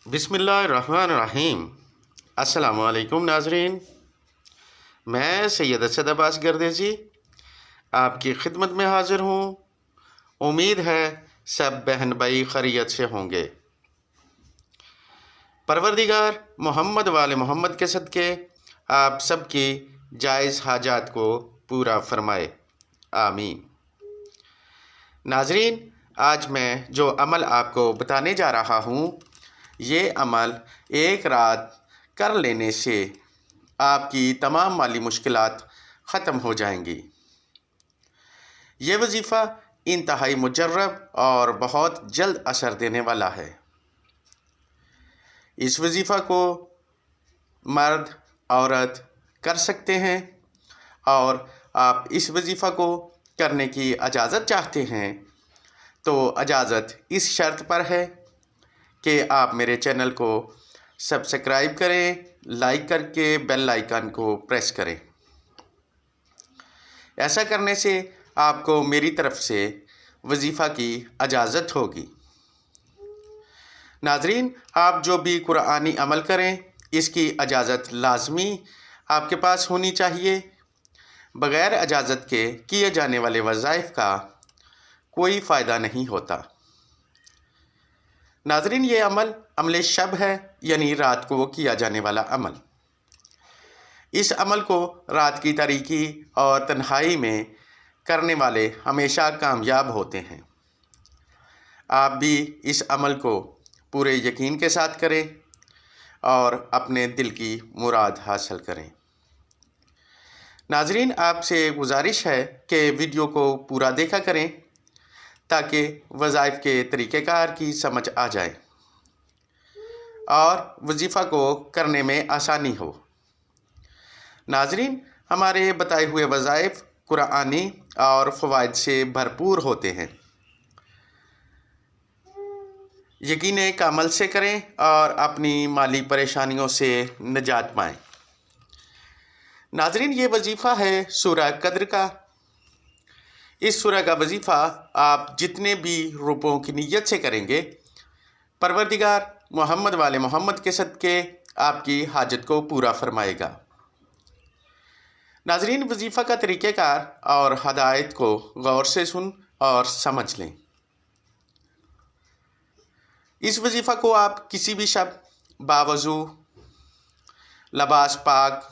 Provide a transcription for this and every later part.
बिस्मिल्लाहिर्रहमानिर्रहीम। अस्सलामु अलैकुम नाजरीन, मैं सैयद असद अब्बास गर्देजी आपकी खिदमत में हाज़िर हूँ। उम्मीद है सब बहन भाई खैरियत से होंगे। परवरदिगार मोहम्मद वाले मोहम्मद के सदक़े आप सबकी जायज़ हाजात को पूरा फरमाए, आमीन। नाजरीन, आज मैं जो अमल आपको बताने जा रहा हूँ, ये अमल एक रात कर लेने से आपकी तमाम माली मुश्किलात ख़त्म हो जाएंगी। ये वजीफ़ा इंतहाई मुजर्रब और बहुत जल्द असर देने वाला है। इस वजीफ़ा को मर्द औरत कर सकते हैं और आप इस वजीफ़ा को करने की इजाज़त चाहते हैं तो इजाज़त इस शर्त पर है कि आप मेरे चैनल को सब्सक्राइब करें, लाइक करके बेल आइकन को प्रेस करें। ऐसा करने से आपको मेरी तरफ से वजीफ़ा की इजाज़त होगी। नाजरीन, आप जो भी कुरानी अमल करें, इसकी इजाज़त लाजमी आपके पास होनी चाहिए। बग़ैर इजाज़त के किए जाने वाले वज़ाइफ का कोई फ़ायदा नहीं होता। नाजरीन, ये अमल अमल शब है, यानी रात को किया जाने वाला अमल। इस अमल को रात की तारीकी और तन्हाई में करने वाले हमेशा कामयाब होते हैं। आप भी इस अमल को पूरे यकीन के साथ करें और अपने दिल की मुराद हासिल करें। नाजरीन, आपसे गुजारिश है कि वीडियो को पूरा देखा करें ताकि वज़ाइफ के तरीक़ेकार की समझ आ जाए और वजीफ़ा को करने में आसानी हो। नाजरीन, हमारे बताए हुए वज़ाइफ कुरानी और फ़वाइद से भरपूर होते हैं। यकीन कामल से करें और अपनी माली परेशानियों से निजात पाएँ। नाजरीन, ये वजीफ़ा है सूरह कद्र का। इस सूरह का वजीफ़ा आप जितने भी रुपयों की नीयत से करेंगे, परवरदिगार मोहम्मद वाले मोहम्मद के सदक़े आपकी हाजत को पूरा फरमाएगा। नाजरीन, वजीफ़ा का तरीक़ेकार और हदायत को गौर से सुन और समझ लें। इस वजीफ़ा को आप किसी भी शब बावज़ू, लबास पाक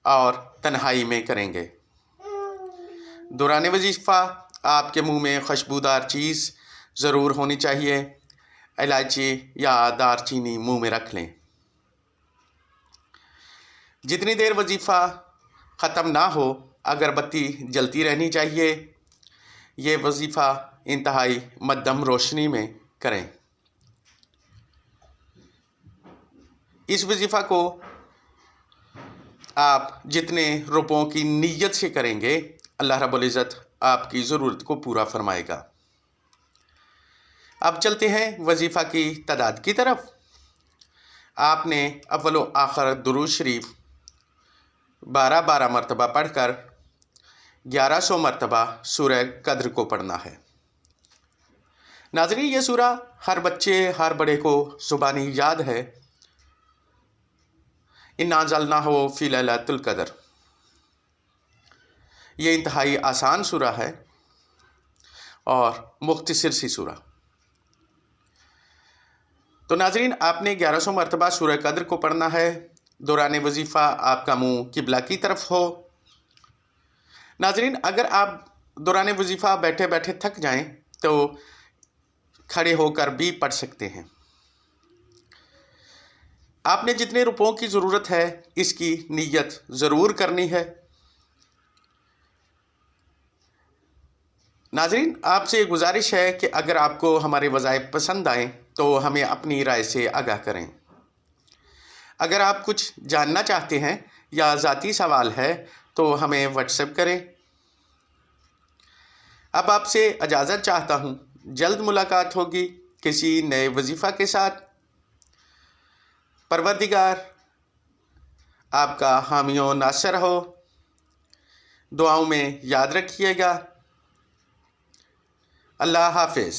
और तन्हाई में करेंगे। दौरान वजीफ़ा आपके मुंह में खुशबूदार चीज़ ज़रूर होनी चाहिए। इलायची या दारचीनी मुंह में रख लें। जितनी देर वजीफ़ा ख़त्म ना हो, अगरबत्ती जलती रहनी चाहिए। ये वजीफ़ा इंतहाई मध्यम रोशनी में करें। इस वजीफ़ा को आप जितने रुपयों की नीयत से करेंगे, अल्लाह रब्बुल इज़्ज़त आपकी ज़रूरत को पूरा फरमाएगा। अब चलते हैं वजीफ़ा की तादाद की तरफ। आपने अव्वल व आखिर दुरूद शरीफ 12 मरतबा पढ़कर 1100 मरतबा सूरह कद्र को पढ़ना है। नाज़रीन, ये सूरा हर बच्चे हर बड़े को ज़ुबानी याद है। इन्ना अंज़लनाहु फ़ी लैलतुल क़द्र। ये इंतहाई आसान सूरा है और मुख्तसर सी सूरा। तो नाजरीन, आपने 1100 मरतबा सूरह कद्र को पढ़ना है। दौरान वजीफ़ा आपका मुंह किबला की तरफ हो। नाजरीन, अगर आप दौरान वजीफ़ा बैठे बैठे थक जाएं तो खड़े होकर भी पढ़ सकते हैं। आपने जितने रुपयों की ज़रूरत है, इसकी नीयत ज़रूर करनी है। नाजरीन, आपसे गुजारिश है कि अगर आपको हमारे वज़ाइफ पसंद आएँ तो हमें अपनी राय से आगाह करें। अगर आप कुछ जानना चाहते हैं या ज़ाती सवाल है तो हमें व्हाट्सएप करें। अब आपसे इजाज़त चाहता हूँ। जल्द मुलाकात होगी किसी नए वजीफ़ा के साथ। परवरदिगार आपका हामी व नासिर हो। दुआओं में याद रखिएगा। अल्लाह हाफ़िज़।